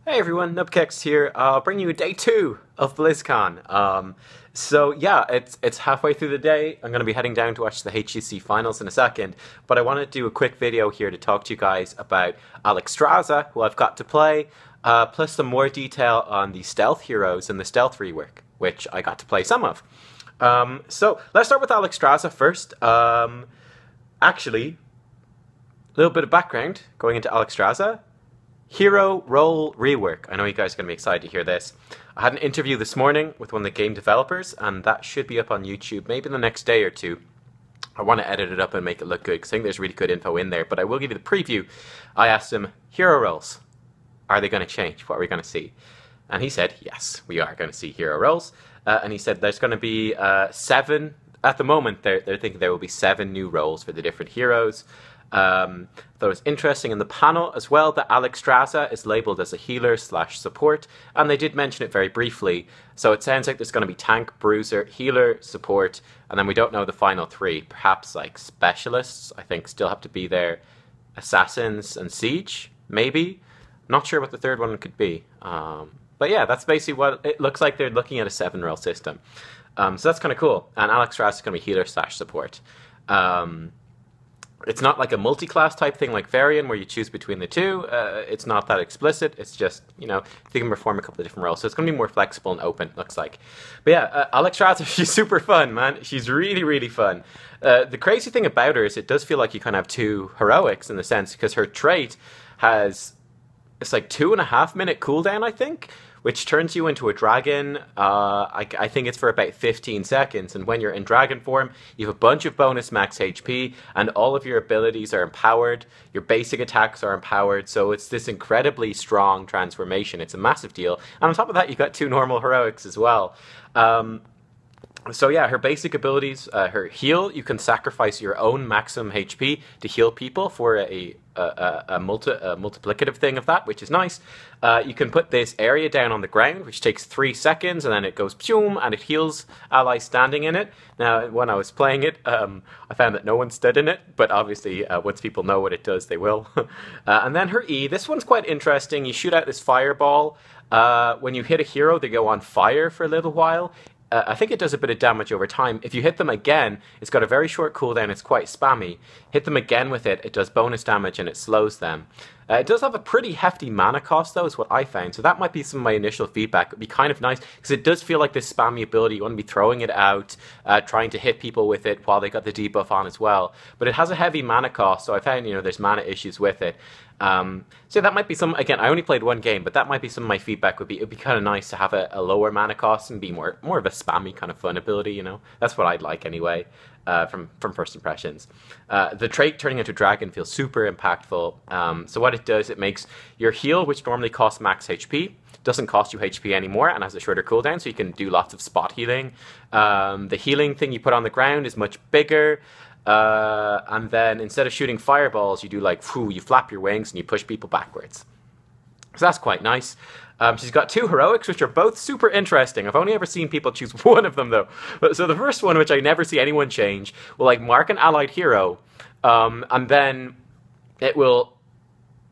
Hey everyone, Nubkex here. I'll bring you day 2 of BlizzCon. So yeah, it's halfway through the day. I'm going to be heading down to watch the HGC finals in a second, but I want to do a quick video here to talk to you guys about Alexstrasza, who I've got to play, plus some more detail on the stealth heroes and the stealth rework, which I got to play some of. So let's start with Alexstrasza first. Actually, a little bit of background going into Alexstrasza. Hero role rework. I know you guys are going to be excited to hear this. I had an interview this morning with one of the game developers, and that should be up on YouTube maybe in the next day or two. I want to edit it up and make it look good because I think there's really good info in there, but I will give you the preview. I asked him, hero roles, are they going to change? What are we going to see? And he said, yes, we are going to see hero roles. And he said there's going to be 7, at the moment they're thinking there will be 7 new roles for the different heroes. That was interesting in the panel as well that Alexstrasza is labelled as a healer/support, and they did mention it very briefly. So it sounds like there's going to be tank, bruiser, healer, support, and then we don't know the final 3. Perhaps like specialists, I think, still have to be there. Assassins and siege, maybe. Not sure what the third one could be. But yeah, that's basically what it looks like. They're looking at a 7-role system. So that's kind of cool. And Alexstrasza is going to be healer/support. It's not like a multi-class type thing like Varian where you choose between the two. It's not that explicit. It's just, you know, you can perform a couple of different roles. So it's going to be more flexible and open, looks like. But yeah, Alexstrasza, she's super fun, man. She's really, really fun. The crazy thing about her is it does feel like you kind of have 2 heroics in the sense because her trait has, it's like 2.5-minute cooldown, I think, which turns you into a dragon. I think it's for about 15 seconds. And when you're in dragon form, you have a bunch of bonus max HP, and all of your abilities are empowered. Your basic attacks are empowered. So it's this incredibly strong transformation. It's a massive deal. And on top of that, you've got 2 normal heroics as well. So yeah, her basic abilities, her heal, you can sacrifice your own maximum HP to heal people for a multiplicative thing of that, which is nice. You can put this area down on the ground, which takes 3 seconds, and then it goes pshum, and it heals allies standing in it. Now, when I was playing it, I found that no one stood in it, but obviously once people know what it does, they will. And then her E, this one's quite interesting. You shoot out this fireball. When you hit a hero, they go on fire for a little while. I think it does a bit of damage over time. If you hit them again, it's got a very short cooldown, it's quite spammy. Hit them again with it, it does bonus damage and it slows them. It does have a pretty hefty mana cost though, is what I found. So that might be some of my initial feedback. It would be kind of nice, because it does feel like this spammy ability. You want to be throwing it out, trying to hit people with it while they got the debuff on as well. But it has a heavy mana cost, so I found, you know, there's mana issues with it. So that might be some, again, I only played 1 game, but that might be some of my feedback would be, it'd be kind of nice to have a lower mana cost and be more of a spammy kind of fun ability, you know? That's what I'd like anyway, from first impressions. The trait turning into dragon feels super impactful. So what it does, it makes your heal, which normally costs max HP, doesn't cost you HP anymore and has a shorter cooldown, so you can do lots of spot healing. The healing thing you put on the ground is much bigger. And then instead of shooting fireballs, you do like, you flap your wings and you push people backwards. So that's quite nice. She's got 2 heroics, which are both super interesting. I've only ever seen people choose one of them, though. So the first one, which I never see anyone change, will like mark an allied hero, and then it will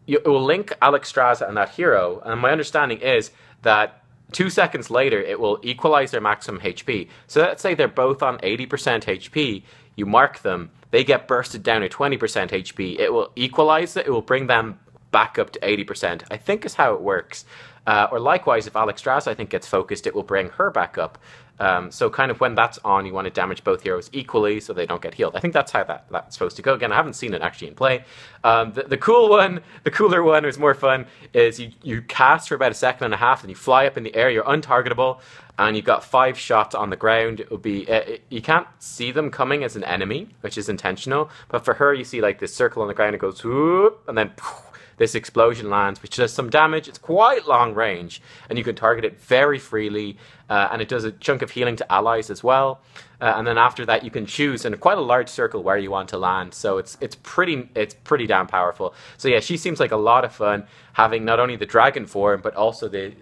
link Alexstrasza and that hero. And my understanding is that 2 seconds later, it will equalize their maximum HP. So let's say they're both on 80% HP. You mark them, they get bursted down to 20% HP. It will equalize it. It will bring them back up to 80%, I think is how it works. Or likewise, if Alexstrasza, I think, gets focused, it will bring her back up. So kind of when that's on, you want to damage both heroes equally so they don't get healed. I think that's how that's supposed to go. Again, I haven't seen it actually in play. The cooler one, who's more fun, is you cast for about 1.5 seconds and you fly up in the air, you're untargetable, and you've got 5 shots on the ground. It will be you can't see them coming as an enemy, which is intentional, but for her, you see like this circle on the ground, it goes whoop, and then this explosion lands, which does some damage. It's quite long range, and you can target it very freely, and it does a chunk of healing to allies as well. And then after that, you can choose in quite a large circle where you want to land. So it's pretty damn powerful. So yeah, she seems like a lot of fun, having not only the dragon form, but also the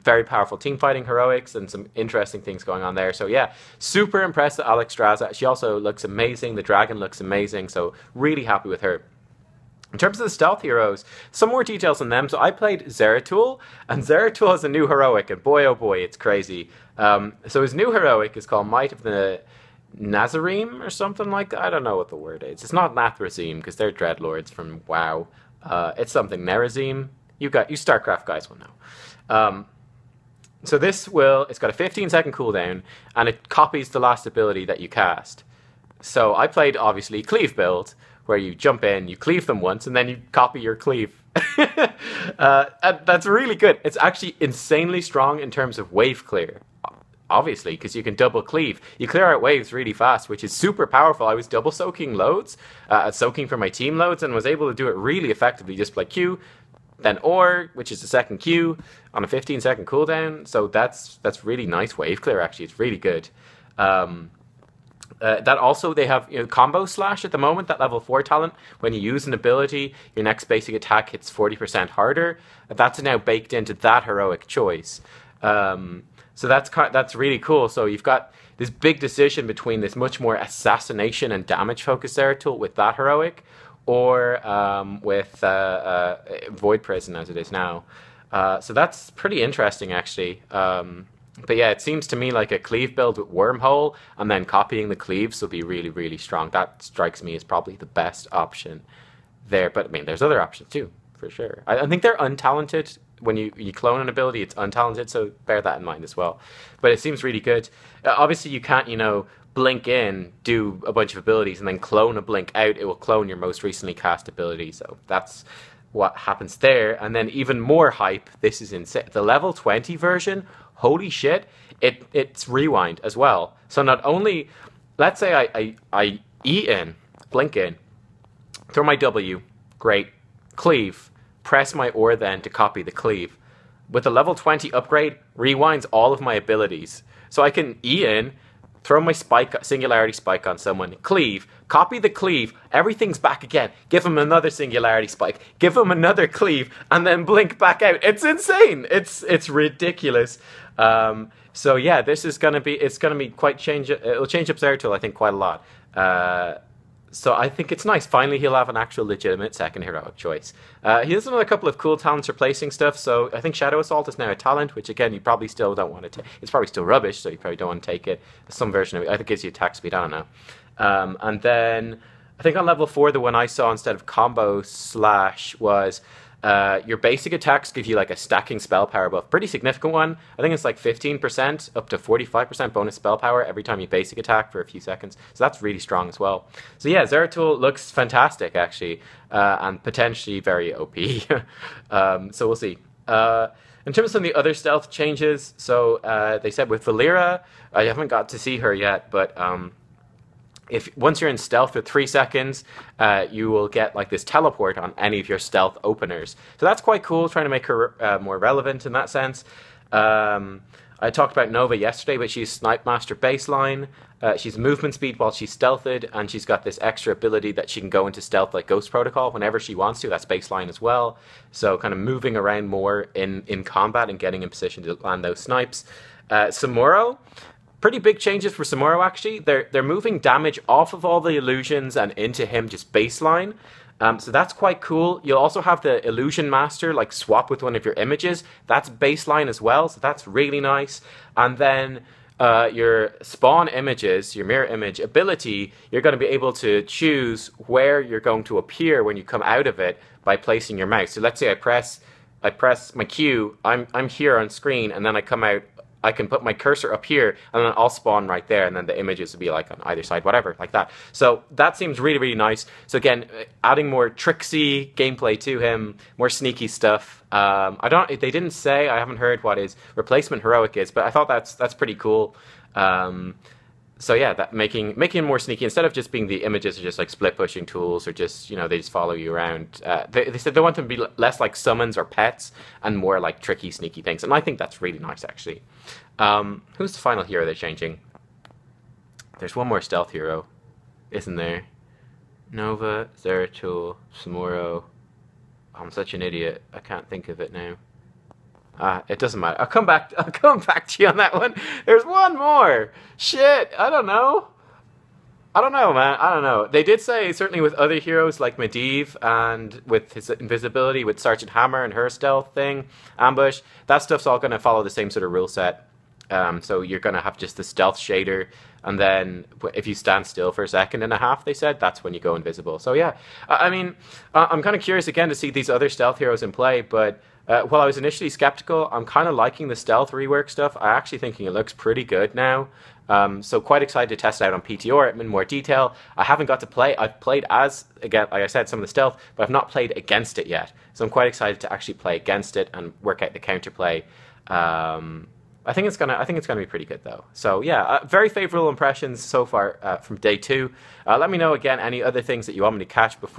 very powerful team fighting heroics and some interesting things going on there. So yeah, super impressed with Alexstrasza. She also looks amazing. The dragon looks amazing. So really happy with her. In terms of the stealth heroes, some more details on them. So I played Zeratul, and Zeratul has a new heroic, and boy, oh boy, it's crazy. So his new heroic is called Might of the Nazarene or something like that. I don't know what the word is. It's not Nathrazim, because they're Dreadlords from WoW. It's something Nerazim. You StarCraft guys will know. So it's got a 15-second cooldown, and it copies the last ability that you cast. So I played, obviously, Cleave build, where you jump in, you cleave them once, and then you copy your cleave. And that's really good. It's actually insanely strong in terms of wave clear, obviously, because you can double cleave. You clear out waves really fast, which is super powerful. I was double soaking loads, soaking for my team loads, and was able to do it really effectively, just like Q, then Or, which is the second Q, on a 15-second cooldown. So that's really nice wave clear, actually. It's really good. That also, they have combo slash at the moment, that level 4 talent. When you use an ability, your next basic attack hits 40% harder. That's now baked into that heroic choice. So that's really cool. So you've got this big decision between this much more assassination and damage focused Zeratul with that heroic, or with Void Prison as it is now. So that's pretty interesting, actually. But yeah, it seems to me like a cleave build with Wormhole and then copying the cleaves will be really, really strong. That strikes me as probably the best option there. But I mean, there's other options too, for sure. I think they're untalented. When you clone an ability, it's untalented, so bear that in mind as well. But it seems really good. Obviously, you can't, blink in, do a bunch of abilities, and then clone a blink out. It will clone your most recently cast ability. So that's what happens there. And then even more hype, this is insane. The level 20 version, holy shit, it's rewind as well. So not only, let's say I E in, blink in, throw my W, great, cleave, press my Or then to copy the cleave. With the level 20 upgrade, rewinds all of my abilities. So I can E in, throw my singularity spike on someone, cleave, copy the cleave, everything's back again, give him another singularity spike, give him another cleave, and then blink back out. It's insane. It's ridiculous. So yeah, it's gonna be quite it'll change up Zeratul, I think, quite a lot. So I think it's nice. Finally, he'll have an actual legitimate second heroic choice. He has another couple of cool talents replacing stuff. So I think Shadow Assault is now a talent, which again, you probably still don't want to take. It's probably still rubbish, so you probably don't want to take it. Some version of it, I think, gives you attack speed. I don't know. And then I think on level 4, the one I saw instead of combo slash was your basic attacks give you like a stacking spell power buff. Pretty significant one. I think it's like 15% up to 45% bonus spell power every time you basic attack for a few seconds. So that's really strong as well. So yeah, Zeratul looks fantastic, actually, and potentially very OP. So we'll see. In terms of some of the other stealth changes, so they said with Valera, I haven't got to see her yet, but once you're in stealth for 3 seconds, you will get like this teleport on any of your stealth openers. So that's quite cool, trying to make her more relevant in that sense. I talked about Nova yesterday, but she's Snipe Master baseline. She's movement speed while she's stealthed, and she's got this extra ability that she can go into stealth like Ghost Protocol whenever she wants to. That's baseline as well. So kind of moving around more in combat and getting in position to land those snipes. Samuro. Pretty big changes for Samuro, actually. They're moving damage off of all the illusions and into him just baseline. So that's quite cool. You'll also have the Illusion Master like swap with one of your images. That's baseline as well, so that's really nice. And then your spawn images, your mirror image ability, you're going to be able to choose where you're going to appear when you come out of it by placing your mouse. So let's say I press my Q, I'm here on screen, and then I come out. I can put my cursor up here, and then I'll spawn right there, and then the images will be like on either side, whatever, like that. So that seems really, really nice. So again, adding more tricksy gameplay to him, more sneaky stuff. They didn't say, I haven't heard what his replacement heroic is, but I thought that's pretty cool. So yeah, that making him more sneaky instead of just being the images are just like split pushing tools or just they just follow you around. They said they want them to be less like summons or pets and more like tricky, sneaky things, and I think that's really nice actually. Who's the final hero they're changing? There's one more stealth hero, isn't there? Nova, Zeratul, Samuro. I'm such an idiot. I can't think of it now. It doesn't matter. I'll come back to you on that one. There's one more. Shit, I don't know. I don't know, man. I don't know. They did say certainly with other heroes like Medivh and with his invisibility, with Sergeant Hammer and her stealth thing, ambush. That stuff's all going to follow the same sort of rule set. So you're going to have just the stealth shader, and then if you stand still for a second and a half, they said that's when you go invisible. So yeah, I mean, I'm kind of curious again to see these other stealth heroes in play, but. While I was initially skeptical, I'm kind of liking the stealth rework stuff. I actually thinking it looks pretty good now. So quite excited to test it out on PTR in more detail. I haven't got to play. I've played as, again, like I said, some of the stealth, but I've not played against it yet. So I'm quite excited to actually play against it and work out the counterplay. I think it's gonna be pretty good though. So yeah, very favorable impressions so far from day 2. Let me know again any other things that you want me to catch before.